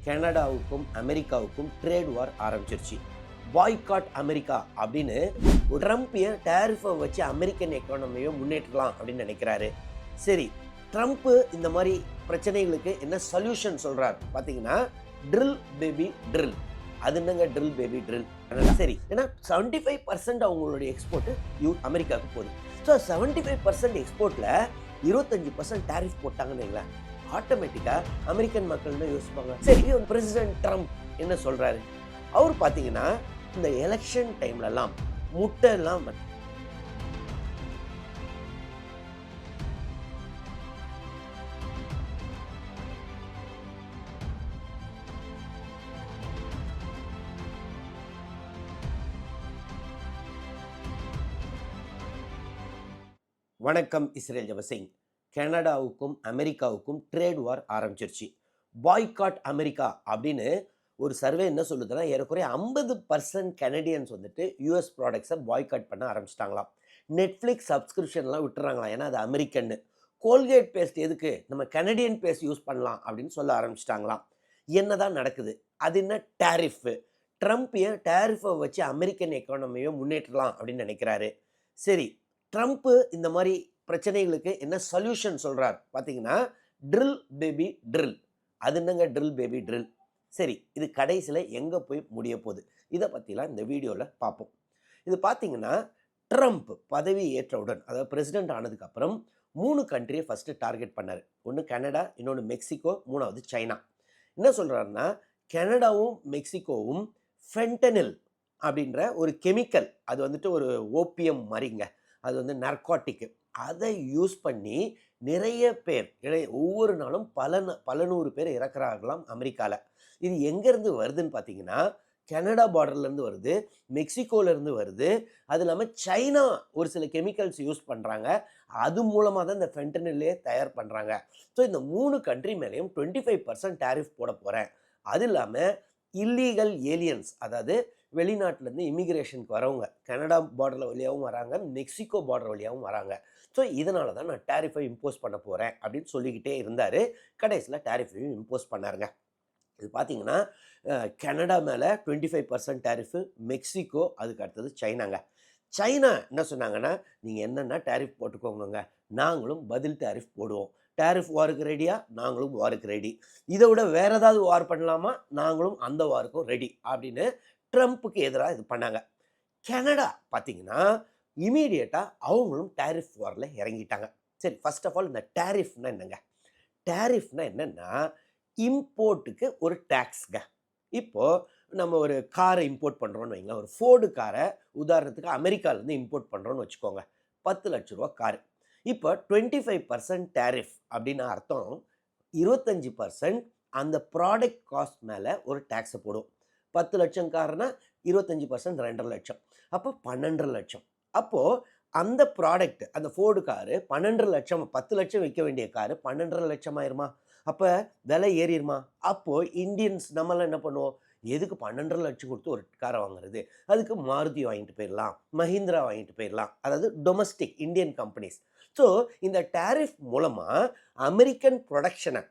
கனடாவுக்கும் அமெரிக்காவுக்கும் ட்ரேட் வார் ஆரம்பிச்சிருச்சு. Boycott America அப்படின்னு ட்ரம்ப் டேரிஃபை வச்சு அமெரிக்கன் எக்கானமியை முன்னேற்றலாம் அப்படின்னு நினைக்கிறாரு. சரி, ட்ரம்ப் இந்த மாதிரி பிரச்சனைகளுக்கு என்ன சொல்யூஷன் சொல்றார் பார்த்தீங்கன்னா, ட்ரில் பேபி ட்ரில். அது என்னங்க ட்ரில் பேபி ட்ரில்? சரி, ஏன்னா 75% அவங்களுடைய எக்ஸ்போர்ட் அமெரிக்காவுக்கு போகுது. ஸோ 75% எக்ஸ்போர்ட்டில் 25% டேரிஃப் போட்டாங்கன்னு வைங்களேன், ஆட்டோமேட்டிக்காக அமெரிக்கன் மக்கள் தான் யோசிப்பாங்க. சரி, பிரசிடென்ட் ட்ரம்ப் என்ன சொல்கிறாரு? அவர் பார்த்தீங்கன்னா இந்த எலெக்ஷன் டைம்லலாம் முட்டை எல்லாம் வணக்கம். இஸ்ரேல் ஜபசிங். கனடாவுக்கும் அமெரிக்காவுக்கும் ட்ரேட் வார் ஆரம்பிச்சிருச்சு. பாய்காட் அமெரிக்கா அப்படின்னு ஒரு சர்வே என்ன சொல்லுதுன்னா, ஏறக்குறைய 50% கனடியன்ஸ் வந்துட்டு யூஎஸ் ப்ராடக்ட்ஸை பாய்காட் பண்ண ஆரம்பிச்சிட்டாங்களாம். நெட்ஃப்ளிக்ஸ் சப்ஸ்கிரிப்ஷன்லாம் விட்டுறாங்களாம், ஏன்னா அது அமெரிக்கன்னு. கோல்கேட் பேஸ்ட் எதுக்கு, நம்ம கனடியன் பேஸ்ட் யூஸ் பண்ணலாம் அப்படின்னு சொல்ல ஆரம்பிச்சிட்டாங்களாம். என்னதான் நடக்குது? அது என்ன டேரிஃபு? ட்ரம்ப் டேரிஃபை வச்சு அமெரிக்கன் எக்கானமியை முன்னேற்றலாம் அப்படின்னு நினைக்கிறாரு. சரி, ட்ரம்ப் இந்த மாதிரி பிரச்சனைகளுக்கு என்ன சொல்யூஷன் சொல்றார் பார்த்தீங்கன்னா, ட்ரில் பேபி ட்ரில். அது என்னங்க ட்ரில் பேபி ட்ரில்? சரி, இது கடைசியில் எங்கே போய் முடிய போகுது, இதை பற்றிலாம் இந்த வீடியோவில் பார்ப்போம். இது பார்த்தீங்கன்னா, ட்ரம்ப் பதவி ஏற்றவுடன், அதாவது பிரசிடென்ட் ஆனதுக்கப்புறம் 3 கண்ட்ரியை ஃபஸ்ட்டு டார்கெட் பண்ணார். ஒன்று கனடா, இன்னொன்று மெக்சிகோ, 3வது சைனா. என்ன சொல்கிறாருன்னா, கனடாவும் மெக்சிகோவும் ஃபென்டனில் அப்படின்ற ஒரு கெமிக்கல், அது வந்துட்டு ஒரு ஓபியம் மாதிரிங்க, அது வந்து நர்காட்டிக்கு, அதை யூஸ் பண்ணி நிறைய பேர் ஒவ்வொரு நாளும் பல நூறு பேர் இறக்குறாங்களாம் அமெரிக்காவில். இது எங்கேருந்து வருதுன்னு பார்த்தீங்கன்னா, கனடா பார்டர்லேருந்து வருது, மெக்சிகோலேருந்து வருது. அது இல்லாமல் சைனா ஒரு சில கெமிக்கல்ஸ் யூஸ் பண்ணுறாங்க, அது மூலமாக தான் இந்த ஃபென்டனிலே தயார் பண்ணுறாங்க. ஸோ இந்த 3 கண்ட்ரி மேலேயும் 25% டேரிஃப் போட போகிறேன். அது இல்லாமல் இல்லீகல் ஏலியன்ஸ், அதாவது வெளிநாட்டிலேருந்து இமிக்ரேஷனுக்கு வரவங்க கனடா பார்டர் வழியாகவும் வராங்க, மெக்சிகோ பார்டர் வழியாகவும் வராங்க. ஸோ இதனால தான் நான் டேரிஃபை இம்போஸ் பண்ண போகிறேன் அப்படின்னு சொல்லிக்கிட்டே இருந்தார். கடைசியில் டேரிஃபையும் இம்போஸ் பண்ணாருங்க. இது பார்த்தீங்கன்னா, கனடா மேலே 25% டேரிஃபு, மெக்சிகோ, அதுக்கு அடுத்தது சைனாங்க. சைனா என்ன சொன்னாங்கன்னா, நீங்கள் என்னென்னா டேரிஃப் போட்டுக்கோங்க, நாங்களும் பதில் டேரிஃப் போடுவோம். டேரிஃப் வாருக்கு ரெடியா? நாங்களும் வாருக்கு ரெடி. இதை விட வேறு ஏதாவது வார் பண்ணலாமா? நாங்களும் அந்த வாருக்கும் ரெடி அப்படின்னு ட்ரம்ப்புக்கு எதிராக இது பண்ணாங்க. கனடா பார்த்தீங்கன்னா, இமீடியட்டாக அவங்களும் டேரிஃப் வாரில் இறங்கிட்டாங்க. சரி, ஃபர்ஸ்ட் ஆஃப் ஆல் இந்த டேரிஃப்னா என்னங்க? டேரிஃப்னா என்னென்னா, இம்போர்ட்டுக்கு ஒரு டேக்ஸ்ங்க. இப்போது நம்ம ஒரு காரை இம்போர்ட் பண்ணுறோன்னு வைங்களேன், ஒரு ஃபோர்டு காரை உதாரணத்துக்கு அமெரிக்காவிலேருந்து இம்போர்ட் பண்ணுறோன்னு வச்சுக்கோங்க, 10 லட்ச ரூபா காரு. இப்போ 25% டேரிஃப் அப்படின்னு அர்த்தம், 25% அந்த ப்ராடக்ட் காஸ்ட் மேலே ஒரு டேக்ஸை போடும். 10 லட்சம் காருனா 25% 2.5 லட்சம், அப்போ 12.5 லட்சம். அப்போது அந்த ப்ராடக்ட், அந்த ஃபோர்டு காரு 12.5 லட்சம், 10 லட்சம் விற்க வேண்டிய காரு 12.5 லட்சம் ஆயிருமா? அப்போ விலை ஏறிடுமா? அப்போது இந்தியன்ஸ் நம்மளாம் என்ன பண்ணுவோம், எதுக்கு 12.5 லட்சம் கொடுத்து ஒரு காரை வாங்குறது, அதுக்கு மாருதி வாங்கிட்டு போயிடலாம், மஹிந்திரா வாங்கிட்டு போயிடலாம், அதாவது டொமஸ்டிக் இந்தியன் கம்பெனிஸ். ஸோ இந்த டேரிஃப் மூலமாக அமெரிக்கன் ப்ரொடக்ஷனை,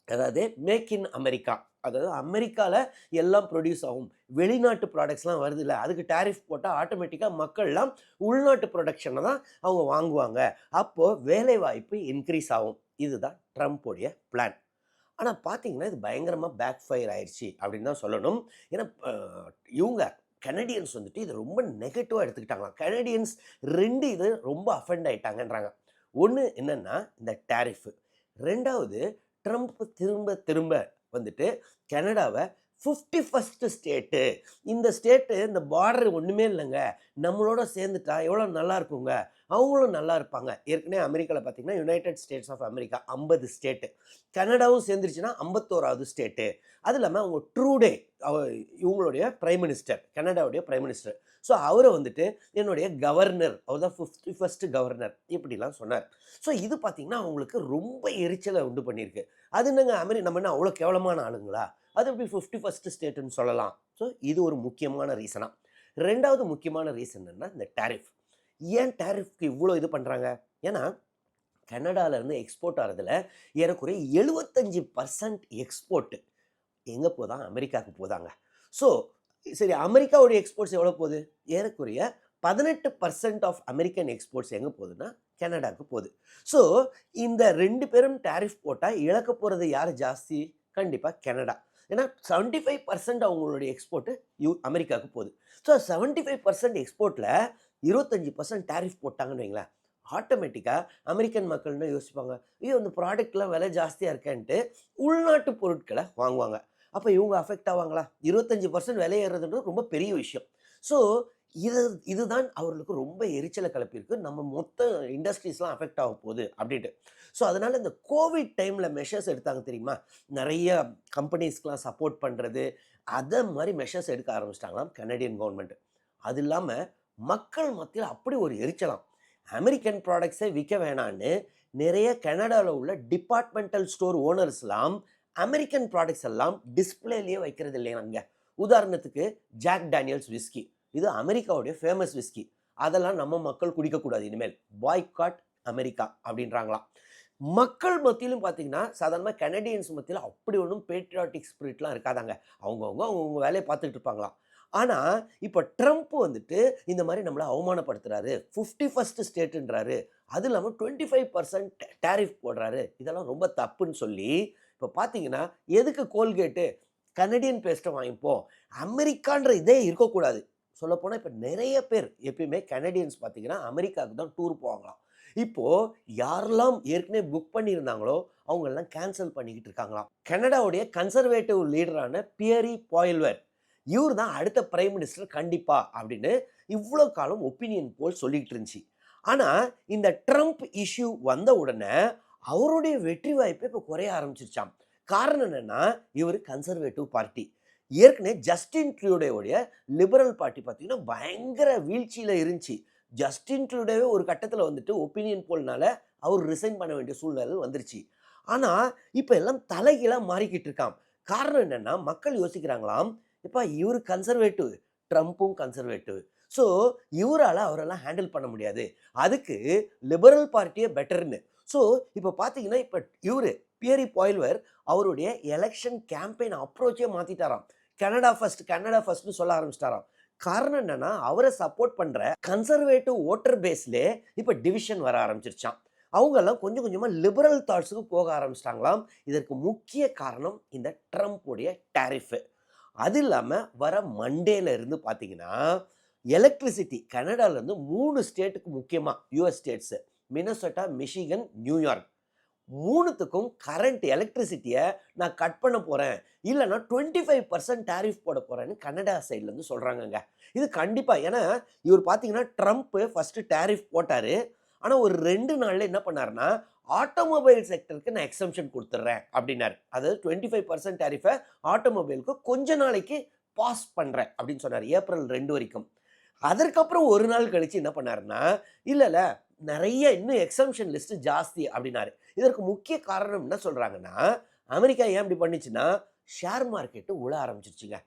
அதாவது மேக் இன் அமெரிக்கா, அதாவது அமெரிக்காவில் எல்லாம் ப்ரொடியூஸ் ஆகும், வெளிநாட்டு ப்ராடக்ட்ஸ்லாம் வருது இல்லை, அதுக்கு டேரிஃப் போட்டால் ஆட்டோமேட்டிக்காக மக்கள்லாம் உள்நாட்டு ப்ரொடக்ஷனை தான் அவங்க வாங்குவாங்க, அப்போது வேலை வாய்ப்பு இன்க்ரீஸ் ஆகும். இதுதான் ட்ரம்ப்போடைய பிளான். ஆனால் பார்த்தீங்கன்னா, இது பயங்கரமாக பேக் ஃபயர் ஆயிடுச்சு அப்படின்னு தான் சொல்லணும். ஏன்னா இவங்க கனடியன்ஸ் வந்துட்டு இது ரொம்ப நெகட்டிவாக எடுத்துக்கிட்டாங்களாம். கனடியன்ஸ் 2 இது ரொம்ப அஃபெண்ட் ஆகிட்டாங்கன்றாங்க. ஒன்று என்னென்னா இந்த டேரிஃபு, 2வது ட்ரம்ப் திரும்ப திரும்ப வந்துட்டு கனடாவை 51st ஸ்டேட்டு, இந்த ஸ்டேட்டு இந்த பார்டர் ஒன்றுமே இல்லைங்க, நம்மளோட சேர்ந்துட்டா எவ்வளோ நல்லா இருக்குங்க, அவங்களும் நல்லா இருப்பாங்க. ஏற்கனவே அமெரிக்காவில் பார்த்தீங்கன்னா United States of America 50 state, கனடாவும் சேர்ந்துருச்சுன்னா 51வது ஸ்டேட்டு. அது இல்லாமல் அவங்க ட்ரூடே, இவங்களுடைய பிரைம் மினிஸ்டர், கனடாவுடைய பிரைம் மினிஸ்டர், ஸோ அவரை வந்துட்டு என்னுடைய கவர்னர், அவர் தான் 51st கவர்னர் இப்படிலாம் சொன்னார். ஸோ இது பார்த்திங்கன்னா அவங்களுக்கு ரொம்ப எரிச்சலை உண்டு பண்ணியிருக்கு. அது என்னங்க நம்ம என்ன அவ்வளோ கேவலமான ஆளுங்களா, அது எப்படி 51st ஸ்டேட்டுன்னு சொல்லலாம்? ஸோ இது ஒரு முக்கியமான ரீசனாக. 2வது முக்கியமான ரீசன் என்னென்னா இந்த டேரிஃப். ஏன் டேரிஃப்க்கு இவ்வளோ இது பண்ணுறாங்க? ஏன்னா கனடாவிலேருந்து எக்ஸ்போர்ட் ஆகிறதுல ஏறக்குறைய 75% எக்ஸ்போர்ட்டு எங்கே போதான்? அமெரிக்காவுக்கு போதாங்க. ஸோ சரி, அமெரிக்காவுடைய எக்ஸ்போர்ட்ஸ் எவ்வளோ போகுது? ஏறக்குறைய 18% ஆஃப் அமெரிக்கன் எக்ஸ்போர்ட்ஸ் எங்கே போகுதுன்னா கனடாவுக்கு போகுது. ஸோ இந்த 2 பேரும் டேரிஃப் போட்டால் இழக்க போகிறது யார் ஜாஸ்தி? கண்டிப்பாக கனடா. ஏன்னா 75% அவங்களுடைய எக்ஸ்போர்ட்டு அமெரிக்காவுக்கு போகுது. ஸோ 75% எக்ஸ்போர்ட்டில் 25% டேரிஃப் போட்டாங்கன்னு வைங்களேன், ஆட்டோமேட்டிக்காக அமெரிக்கன் மக்கள்னு யோசிப்பாங்க, ஐயோ இந்த ப்ராடக்ட்லாம் விலை ஜாஸ்தியாக இருக்கேன்ட்டு உள்நாட்டு பொருட்களை வாங்குவாங்க. அப்போ இவங்க அஃபெக்ட் ஆவாங்களா? 25% விலை ஏறுறதுன்றது ரொம்ப பெரிய விஷயம். ஸோ இதுதான் அவர்களுக்கு ரொம்ப எரிச்சலை கிளப்பியிருக்கு. நம்ம மொத்த இண்டஸ்ட்ரீஸ்லாம் அஃபெக்ட் ஆக போகுது அப்படின்ட்டு. ஸோ அதனால் இந்த கோவிட் டைமில் மெஷர்ஸ் எடுத்தாங்க தெரியுமா? நிறைய கம்பெனிஸ்க்கெலாம் சப்போர்ட் பண்ணுறது, அதை மாதிரி மெஷர்ஸ் எடுக்க ஆரம்பிச்சிட்டாங்களாம் கனடியன் கவர்மெண்ட். அது இல்லாமல் மக்கள் மத்தியில் அப்படி ஒரு எரிச்சலாம், அமெரிக்கன் ப்ராடக்ட்ஸை விற்க வேணான்னு நிறைய கனடாவில் உள்ள டிபார்ட்மெண்டல் ஸ்டோர் ஓனர்ஸ்லாம் அமெரிக்கன் ப்ராடக்ட்ஸ் எல்லாம் டிஸ்பிளேலேயே வைக்கிறது இல்லையாங்க. உதாரணத்துக்கு ஜாக் டேனியல்ஸ் விஸ்கி, இது அமெரிக்காவுடைய ஃபேமஸ் விஸ்கி, அதெல்லாம் நம்ம மக்கள் குடிக்கக்கூடாது இனிமேல், பாய்காட் அமெரிக்கா அப்படின்றாங்களாம். மக்கள் மத்தியிலும் பார்த்தீங்கன்னா சாதாரணமாக கனடியன்ஸ் மத்தியில் அப்படி ஒன்றும் பேட்ரியாட்டிக் ஸ்பிரிட்லாம் இருக்காதாங்க. அவங்கவுங்க வேலையை பார்த்துட்டு இருப்பாங்களாம். ஆனால் இப்போ ட்ரம்ப் வந்துட்டு இந்த மாதிரி நம்மளை அவமானப்படுத்துறாரு, 51st ஸ்டேட்டுன்றாரு, அது இல்லாமல் 25% டேரிஃப் போடுறாரு, இதெல்லாம் ரொம்ப தப்புன்னு சொல்லி இப்போ பார்த்தீங்கன்னா எதுக்கு கோல்கேட்டு கனடியன் பேஸ்ட்டை வாங்கிப்போம், அமெரிக்கான்ற இதே இருக்கக்கூடாது. சொல்லப்போனால் இப்போ நிறைய பேர் எப்பயுமே கனடியன்ஸ் பார்த்தீங்கன்னா அமெரிக்காவுக்கு தான் டூர் போவாங்களாம். இப்போது யாரெல்லாம் ஏற்கனவே புக் பண்ணியிருந்தாங்களோ அவங்களெல்லாம் கேன்சல் பண்ணிக்கிட்டு இருக்காங்களாம். கனடாவுடைய கன்சர்வேட்டிவ் லீடரான பியரி பாயில்வர், இவர் தான் அடுத்த பிரைம் மினிஸ்டர் கண்டிப்பா அப்படின்னு இவ்வளோ காலம் ஒப்பீனியன் போல் சொல்லிக்கிட்டு இருந்துச்சு. ஆனால் இந்த ட்ரம்ப் இஷ்யூ வந்த உடனே அவருடைய வெற்றி வாய்ப்பை இப்போ குறைய ஆரம்பிச்சிருச்சாம். காரணம் என்னன்னா, இவர் கன்சர்வேட்டிவ் பார்ட்டி. ஏற்கனவே ஜஸ்டின் ட்ரூடோவுடைய லிபரல் பார்ட்டி பார்த்தீங்கன்னா பயங்கர வீழ்ச்சியில் இருந்துச்சு. ஜஸ்டின் ட்ரூடோவே ஒரு கட்டத்தில் வந்துட்டு ஒப்பீனியன் போல்னால அவர் ரிசைன் பண்ண வேண்டிய சூழ்நிலை வந்துருச்சு. ஆனால் இப்போ எல்லாம் தலைகீழாக மாறிக்கிட்டு இருக்காம். காரணம் என்னன்னா, மக்கள் யோசிக்கிறாங்களாம், இப்போ இவர் கன்சர்வேட்டிவ், ட்ரம்ப்பும் கன்சர்வேட்டிவ், ஸோ இவரால் அவரெல்லாம் ஹேண்டில் பண்ண முடியாது, அதுக்கு லிபரல் பார்ட்டியே பெட்டர்னு. ஸோ இப்போ பார்த்தீங்கன்னா இப்போ இவர் பியரி பாயில்வர் அவருடைய எலெக்ஷன் கேம்பெயின் அப்ரோச்சே மாற்றிட்டாராம். கனடா ஃபர்ஸ்ட், கனடா ஃபர்ஸ்ட்னு சொல்ல ஆரம்பிச்சிட்டாராம். காரணம் என்னன்னா, அவரை சப்போர்ட் பண்ணுற கன்சர்வேட்டிவ் ஓட்டர் பேஸ்லேயே இப்போ டிவிஷன் வர ஆரம்பிச்சிருச்சான். அவங்கெல்லாம் கொஞ்சம் கொஞ்சமாக லிபரல் தாட்ஸுக்கு போக ஆரம்பிச்சிட்டாங்களாம். இதற்கு முக்கிய காரணம் இந்த ட்ரம்ப்புடைய டேரிஃபு. அது இல்லாமல் வர மண்டேல இருந்து பார்த்தீங்கன்னா எலக்ட்ரிசிட்டி கனடாலேருந்து 3 ஸ்டேட்டுக்கு முக்கியமாக US states Minnesota, Michigan, New York, 3த்துக்கும் கரண்ட் எலக்ட்ரிசிட்டியை நான் கட் பண்ண போகிறேன், இல்லைனா 25% டேரிஃப் போட போகிறேன்னு கனடா சைட்லேருந்து சொல்கிறாங்கங்க. இது கண்டிப்பாக, ஏன்னா இவர் பார்த்தீங்கன்னா ட்ரம்ப்பு ஃபஸ்ட்டு டேரிஃப் போட்டார். ஆனால் ஒரு 2 நாளில் என்ன பண்ணாருன்னா, ஆட்டோமொபைல் செக்டருக்கு நான் எக்ஸம்ஷன் கொடுத்துட்றேன் அப்படின்னாரு. அதாவது 25% டேரிஃபை ஆட்டோமொபைலுக்கு கொஞ்ச நாளைக்கு பாஸ் பண்ணுறேன் அப்படின்னு சொன்னார், ஏப்ரல் 2 வரைக்கும். அதற்கப்புறம் ஒரு நாள் கழித்து என்ன பண்ணாருன்னா, இல்லை நிறைய இன்னும் எக்ஸம்ஷன் லிஸ்ட்டு ஜாஸ்தி அப்படின்னாரு. இதற்கு முக்கிய காரணம் என்ன சொல்கிறாங்கன்னா, அமெரிக்கா ஏன் இப்படி பண்ணிச்சுன்னா, ஷேர் மார்க்கெட்டு உழ ஆரம்பிச்சிருச்சுங்க.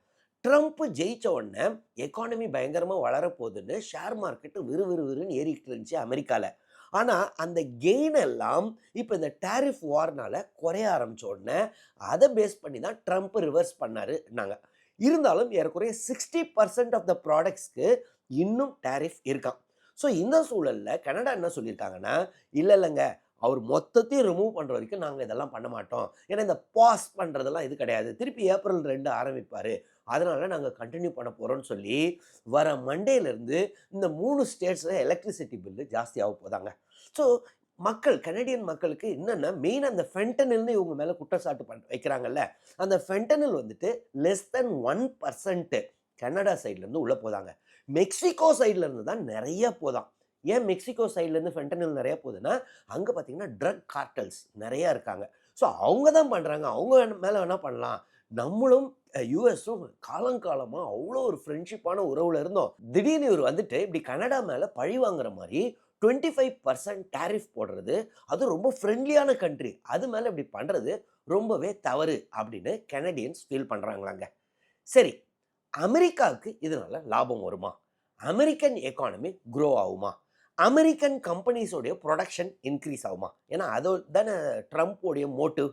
ட்ரம்ப் ஜெயிச்ச உடனே எக்கானமி பயங்கரமாக வளரப்போகுதுன்னு ஷேர் மார்க்கெட்டு விறுவிறுன்னு ஏறிக்கிட்டு இருந்துச்சு அமெரிக்காவில். ஆனால் அந்த கெயின் எல்லாம் இப்போ இந்த டேரிஃப் வார்னால குறைய ஆரம்பித்த உடனே அதை பேஸ் பண்ணி தான் ட்ரம்ப் ரிவர்ஸ் பண்ணாரு நாங்கள். இருந்தாலும் ஏறக்குறைய 60% ஆஃப் த ப்ராடக்ட்ஸ்க்கு இன்னும் டேரிஃப் இருக்கான். ஸோ இந்த சூழலில் கனடா என்ன சொல்லியிருக்காங்கன்னா, இல்லைங்க, அவர் மொத்தத்தையும் ரிமூவ் பண்ணுற வரைக்கும் நாங்கள் இதெல்லாம் பண்ண மாட்டோம், ஏன்னா இந்த பாஸ் பண்ணுறதெல்லாம் இது கிடையாது, திருப்பி ஏப்ரல் 2 ஆரம்பிப்பார், அதனால நாங்கள் கண்டினியூ பண்ண போகிறோம்னு சொல்லி வர மண்டேலேருந்து இந்த 3 ஸ்டேட்ஸில் எலக்ட்ரிசிட்டி பில்லு ஜாஸ்தியாக போதாங்க. ஸோ மக்கள், கனடியன் மக்களுக்கு என்னென்னா மெயினாக அந்த ஃபென்டனில்னு இவங்க மேலே குற்றச்சாட்டு வைக்கிறாங்கல்ல, அந்த ஃபென்டனில் வந்துட்டு லெஸ் தென் 1% கனடா சைட்லேருந்து உள்ளே போதாங்க. மெக்சிகோ சைட்லேருந்து தான் நிறைய போதாம். ஏன் மெக்சிகோ சைட்லேருந்து ஃபென்டனில் நிறையா போகுதுன்னா, அங்கே பார்த்தீங்கன்னா ட்ரக் கார்ட்டல்ஸ் நிறையா இருக்காங்க. ஸோ அவங்க தான் பண்ணுறாங்க, அவங்க மேலே வேணால் பண்ணலாம். நம்மளும் யூஎஸும் காலங்காலமாக அவ்வளோ ஒரு ஃப்ரெண்ட்ஷிப்பான உறவில் இருந்தோம். திடீர்னு இவர் வந்துட்டு இப்படி கனடா மேலே பழி வாங்குற மாதிரி 25% டேரிஃப் போடுறது, அது ரொம்ப ஃப்ரெண்ட்லியான கண்ட்ரி, அது மேலே இப்படி பண்ணுறது ரொம்பவே தவறு அப்படின்னு கனடியன்ஸ் ஃபீல் பண்ணுறாங்களாங்க. சரி, அமெரிக்காவுக்கு இதனால லாபம் வருமா? அமெரிக்கன் எக்கானமி க்ரோ ஆகுமா? அமெரிக்கன் கம்பெனிஸோடைய ப்ரொடக்ஷன் இன்க்ரீஸ் ஆகுமா? ஏன்னா அது தானே ட்ரம்ப்போடைய மோட்டிவ்.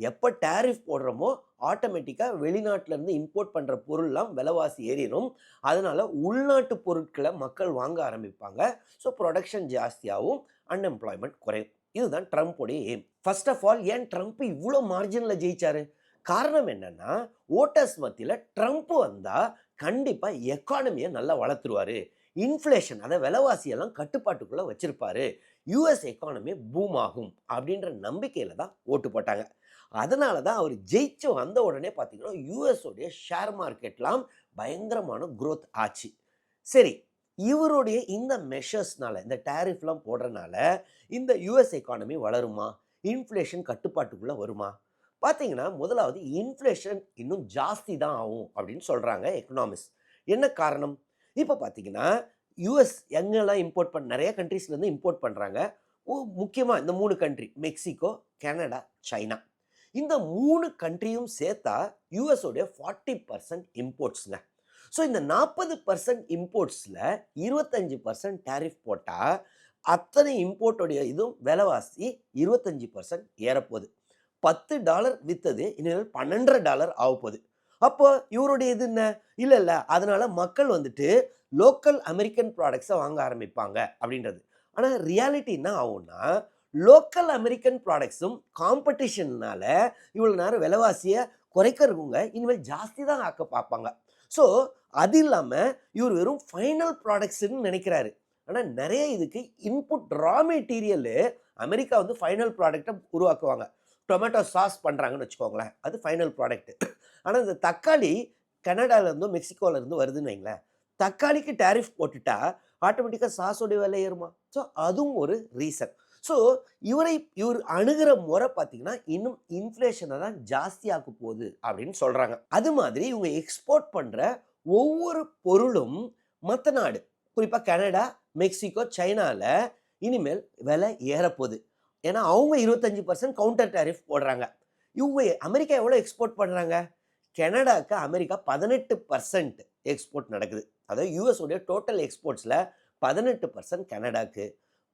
எப்போ டேரிஃப் போடுறோமோ ஆட்டோமேட்டிக்காக வெளிநாட்டிலேருந்து இம்போர்ட் பண்ணுற பொருள்லாம் விலைவாசி ஏறிடும். அதனால் உள்நாட்டு பொருட்களை மக்கள் வாங்க ஆரம்பிப்பாங்க. ஸோ ப்ரொடக்ஷன் ஜாஸ்தியாகவும் அன்எம்ப்ளாய்மெண்ட் குறையும். இதுதான் ட்ரம்ப்போடைய எய்ம். ஃபர்ஸ்ட் ஆஃப் ஆல் ஏன் ட்ரம்ப் இவ்வளோ மார்ஜினில் ஜெயிச்சாரு? காரணம் என்னன்னா, ஓட்டர்ஸ் மத்தியில் ட்ரம்ப் வந்தால் கண்டிப்பாக எக்கானமியை நல்லா வளர்த்துருவாரு. இன்ஃப்ளேஷன் அதை விலைவாசியெல்லாம் கட்டுப்பாட்டுக்குள்ளே வச்சிருப்பாரு. யூஎஸ் எக்கானமி பூம் ஆகும் அப்படின்ற நம்பிக்கையில் தான் ஓட்டு போட்டாங்க. அதனால தான் அவர் ஜெயிச்சு வந்த உடனே பார்த்தீங்கன்னா யூஎஸோடைய ஷேர் மார்க்கெட்லாம் பயங்கரமான growth ஆச்சு. சரி, இவருடைய இந்த மெஷர்ஸ்னால, இந்த டேரிஃப்லாம் போடுறனால இந்த யூஎஸ் எக்கானமி வளருமா? இன்ஃப்ளேஷன் கட்டுப்பாட்டுக்குள்ளே வருமா? பார்த்தீங்கன்னா முதலாவது இன்ஃப்ளேஷன் இன்னும் ஜாஸ்தி தான் ஆகும் அப்படின்னு சொல்கிறாங்க எக்கனாமிஸ்ட். என்ன காரணம்? இப்போ பார்த்தீங்கன்னா யூஎஸ் எங்கெல்லாம் இம்போர்ட் நிறைய கண்ட்ரீஸ்லேருந்து இம்போர்ட் பண்ணுறாங்க. முக்கியமாக இந்த 3 கண்ட்ரி மெக்சிகோ, கனடா, சைனா. இந்த 3 கண்ட்ரியும் சேர்த்தா யூஎஸோடைய 40% இம்போர்ட்ஸுங்க. ஸோ இந்த 40% இம்போர்ட்ஸில் 25% டேரிஃப் போட்டால் அத்தனை இம்போர்ட்டோடைய இதுவும் விலைவாசி 25% ஏறப்போகுது. $10 விற்றது இனிமேல் $12 ஆகப்போகுது. அப்போ இவருடைய இது என்ன? இல்லை அதனால மக்கள் வந்துட்டு லோக்கல் அமெரிக்கன் ப்ராடக்ட்ஸை வாங்க ஆரம்பிப்பாங்க அப்படின்றது. ஆனால் ரியாலிட்டி என்ன ஆகும்னா, லோக்கல் அமெரிக்கன் ப்ராடக்ட்ஸும் காம்படிஷன்னால இவ்வளோ நேரம் விலைவாசியை குறைக்கிறவங்க இனிமேல் ஜாஸ்தி தான் ஆக்க பார்ப்பாங்க. ஸோ அது இல்லாமல் இவர் வெறும் ஃபைனல் ப்ராடக்ட்ஸ்ன்னு நினைக்கிறாரு. ஆனால் நிறைய இதுக்கு இன்புட் ரா மெட்டீரியல் அமெரிக்கா வந்து ஃபைனல் ப்ராடக்டை உருவாக்குவாங்க. டொமேட்டோ சாஸ் பண்ணுறாங்கன்னு வச்சுக்கோங்களேன், அது ஃபைனல் ப்ராடக்ட். ஆனால் இந்த தக்காளி கனடாலேருந்தோ மெக்சிகோலேருந்து வருதுன்னு வைங்களேன், தக்காளிக்கு டேரிஃப் போட்டுட்டா ஆட்டோமேட்டிக்காக சாஸோடைய விலை ஏறுமா? ஸோ அதுவும் ஒரு ரீசன். ஸோ இவர் அணுகிற முறை பார்த்தீங்கன்னா இன்னும் இன்ஃப்ளேஷனை தான் ஜாஸ்தியாக்க போகுது அப்படின்னு சொல்கிறாங்க. அது மாதிரி இவங்க எக்ஸ்போர்ட் பண்ணுற ஒவ்வொரு பொருளும் மற்ற நாடு, குறிப்பாக கனடா, மெக்சிகோ, சைனாவில் இனிமேல் விலை ஏறப்போகுது. ஏன்னா அவங்க 25% கவுண்டர் டேரிஃப் போடுறாங்க. இவங்க அமெரிக்கா எவ்வளோ எக்ஸ்போர்ட் பண்ணுறாங்க? கனடாவுக்கு அமெரிக்கா 18% எக்ஸ்போர்ட் நடக்குது. அதாவது யூஎஸோடைய டோட்டல் எக்ஸ்போர்ட்ஸில் 18% கனடாக்கு,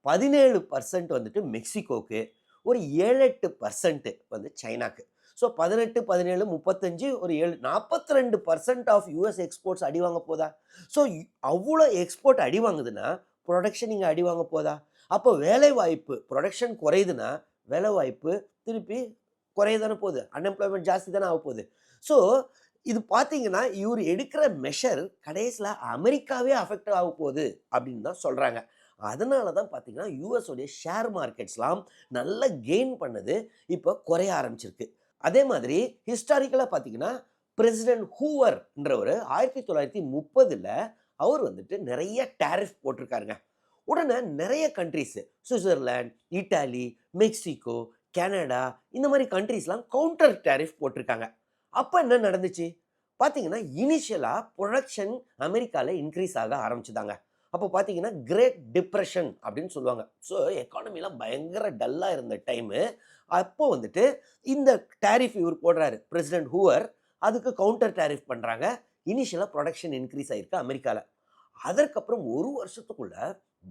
17% வந்துட்டு மெக்சிகோக்கு, ஒரு 7-8% வந்து சைனாக்கு. ஸோ 18, 17, 35, ஒரு 7, 42% ஆஃப் யூஎஸ் எக்ஸ்போர்ட்ஸ் அடி வாங்க போதா? ஸோ அவ்வளோ எக்ஸ்போர்ட் அடி வாங்குதுன்னா ப்ரொடக்ஷன் இங்கே அடி வாங்க போதா? அப்போ வேலை வாய்ப்பு, ப்ரொடக்ஷன் குறையுதுன்னா வேலை வாய்ப்பு திருப்பி குறைய தானே போகுது, அன்எம்ப்ளாய்மெண்ட் ஜாஸ்தி தானே ஆக போகுது. ஸோ இது பார்த்தீங்கன்னா இவர் எடுக்கிற மெஷர் கடைசியில் அமெரிக்காவே அஃபெக்ட் ஆக போகுது அப்படின்னு தான் சொல்கிறாங்க. அதனால தான் பார்த்தீங்கன்னா யூஎஸோடைய ஷேர் மார்க்கெட்ஸ்லாம் நல்லா கெயின் பண்ணது இப்போ குறைய ஆரம்பிச்சிருக்கு. அதே மாதிரி ஹிஸ்டாரிக்கலாக பார்த்தீங்கன்னா பிரசிடென்ட் ஹூவர்ன்றவர் 1930 அவர் வந்துட்டு நிறைய டேரிஃப் போட்டிருக்காருங்க. உடனே நிறைய countries, Switzerland, Italy, Mexico, Canada, இந்த மாதிரி கண்ட்ரிஸ்லாம் கவுண்டர் டேரிஃப் போட்டிருக்காங்க. அப்போ என்ன நடந்துச்சு பார்த்தீங்கன்னா, இனிஷியலாக ப்ரொடக்ஷன் அமெரிக்காவில் இன்க்ரீஸ் ஆக ஆரம்பிச்சுதாங்க. அப்போ பார்த்தீங்கன்னா கிரேட் டிப்ரெஷன் அப்படின்னு சொல்லுவாங்க. ஸோ எக்கானமிலாம் பயங்கர டல்லாக இருந்த டைமு. அப்போ வந்துட்டு இந்த டேரிஃப் இவர் போடுறாரு பிரசிடென்ட் ஹூவர், அதுக்கு கவுண்டர் டேரிஃப் பண்ணுறாங்க. இனிஷியலாக ப்ரொடக்ஷன் இன்க்ரீஸ் ஆகிருக்கு அமெரிக்காவில். அதற்கப்புறம் ஒரு வருஷத்துக்குள்ள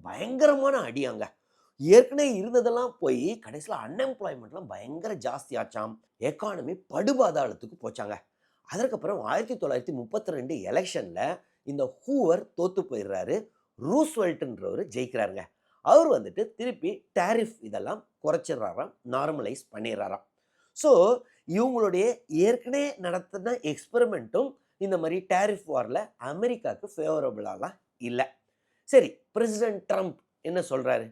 பயங்கரமான அடியாங்க. ஏற்கனவே இருந்ததெல்லாம் போய் கடைசியில் அன்எம்ப்ளாய்மெண்ட்லாம் பயங்கர ஜாஸ்தி ஆச்சாம். எக்கானமி படுபாதாளத்துக்கு போச்சாங்க. அதற்கப்புறம் 1932 எலெக்ஷனில் இந்த ஹூவர் தோத்து போயிடுறாரு. ரூஸ்வெல்ட்ன்றவர் ஜெயிக்கிறாருங்க. அவர் வந்துட்டு திருப்பி டேரிஃப் இதெல்லாம் குறைச்சிடுறாராம், நார்மலைஸ் பண்ணிடுறாராம். ஸோ இவங்களுடைய ஏற்கனவே நடத்தின எக்ஸ்பெரிமெண்ட்டும் இந்த மாதிரி டேரிஃப் வாரில் அமெரிக்காவுக்கு ஃபேவரபுளாலாம் இல்லை. சரி, பிரசிடென்ட் ட்ரம்ப் என்ன சொல்கிறாரு?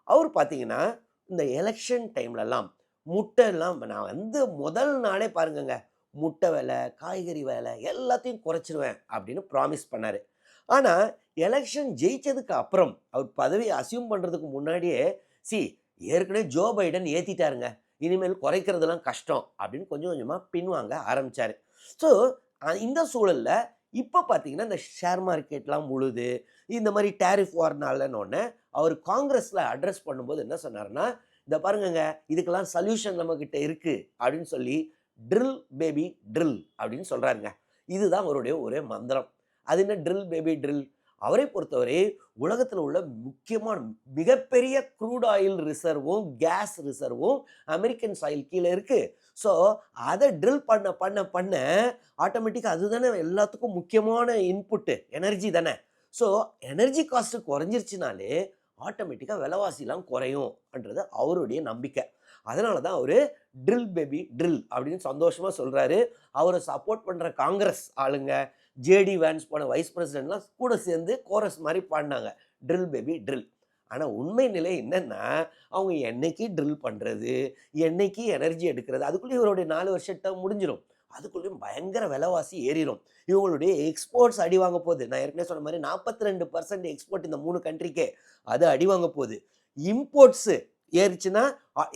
அவர் பார்த்தீங்கன்னா இந்த எலெக்ஷன் டைம்லலாம் முட்டைலாம் நான் வந்து முதல் நாளே பாருங்கங்க, முட்டை விலை, காய்கறி விலை எல்லாத்தையும் குறைச்சிருவேன் அப்படின்னு ப்ராமிஸ் பண்ணார். ஆனால் எலெக்ஷன் ஜெயிச்சதுக்கு அப்புறம் அவர் பதவியை அசியூம் பண்ணுறதுக்கு முன்னாடியே ஏற்கனவே ஜோ பைடன் ஏற்றிட்டாருங்க, இனிமேல் குறைக்கிறதுலாம் கஷ்டம் அப்படின்னு கொஞ்சம் கொஞ்சமாக பின்வாங்க ஆரம்பித்தார். ஸோ இந்த சூழலில் இப்போ பார்த்தீங்கன்னா இந்த ஷேர் மார்க்கெட்லாம் முழுது இந்த மாதிரி டேரிஃப் வார்னாலன்னொன்னே அவர் காங்கிரஸில் அட்ரஸ் பண்ணும்போது என்ன சொன்னார்னா, இந்த பாருங்கங்க, இதுக்கெல்லாம் சொல்யூஷன் நம்மக்கிட்ட இருக்குது அப்படின்னு சொல்லி ட்ரில் பேபி ட்ரில் அப்படின்னு சொல்கிறாருங்க. இதுதான் அவருடைய ஒரே மந்திரம். அது என்ன ட்ரில் பேபி ட்ரில்? அவரை பொறுத்தவரை உலகத்தில் உள்ள முக்கியமான மிகப்பெரிய க்ரூட் ஆயில் ரிசர்வும் கேஸ் ரிசர்வும் அமெரிக்கன் சாயில் கீழே இருக்கு. ஸோ அதை ட்ரில் பண்ண பண்ண பண்ண ஆட்டோமேட்டிக்காக அதுதானே எல்லாத்துக்கும் முக்கியமான இன்புட்டு, எனர்ஜி தானே. ஸோ எனர்ஜி காஸ்ட்டு குறைஞ்சிருச்சுனாலே ஆட்டோமேட்டிக்காக விலைவாசிலாம் குறையும்ன்றது அவருடைய நம்பிக்கை. அதனால தான் அவர் ட்ரில் பேபி ட்ரில் அப்படின்னு சந்தோஷமாக சொல்கிறாரு. அவரை சப்போர்ட் பண்ணுற காங்கிரஸ் ஆளுங்க, ஜேடி வேன்ஸ் போன வைஸ் பிரசிடென்ட்லாம் கூட சேர்ந்து கோரஸ் மாதிரி பாடினாங்க, ட்ரில் பேபி ட்ரில். ஆனால் உண்மை நிலை என்னென்னா, அவங்க என்னைக்கு ட்ரில் பண்ணுறது, என்னைக்கு எனர்ஜி எடுக்கிறது, அதுக்குள்ளேயும் இவருடைய 4 வருஷ டேர்ம் முடிஞ்சிடும். அதுக்குள்ளேயும் பயங்கர விலைவாசி ஏறிடும். இவங்களுடைய எக்ஸ்போர்ட்ஸ் அடி வாங்க போகுது. நான் ஏற்கனவே சொன்ன மாதிரி 42% எக்ஸ்போர்ட் இந்த 3 கண்ட்ரிக்கே, அது அடி வாங்க போகுது. இம்போர்ட்ஸு ஏறிச்சுன்னா,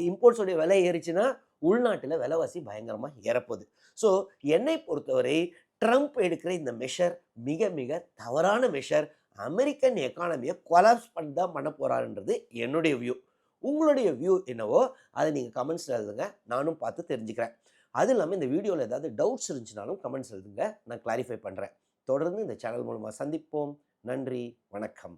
இம்போர்ட்ஸோடைய விலை ஏறிச்சுன்னா உள்நாட்டில் விலைவாசி பயங்கரமாக ஏறப்போகுது. ஸோ என்னை பொறுத்தவரை ட்ரம்ப் எடுக்கிற இந்த மெஷர் மிக மிக தவறான மெஷர். அமெரிக்கன் எக்கானமியை கொலாப்ஸ் பண்ணி தான் பண்ண போகிறாருன்றது என்னுடைய வியூ. உங்களுடைய வியூ என்னவோ அதை நீங்கள் கமெண்ட்ஸில் எழுதுங்க, நானும் பார்த்து தெரிஞ்சுக்கிறேன். அது இல்லாமல் இந்த வீடியோவில் ஏதாவது டவுட்ஸ் இருந்துச்சுனாலும் கமெண்ட்ஸ் எழுதுங்க, நான் கிளாரிஃபை பண்ணுறேன். தொடர்ந்து இந்த சேனல் மூலமாக சந்திப்போம். நன்றி, வணக்கம்.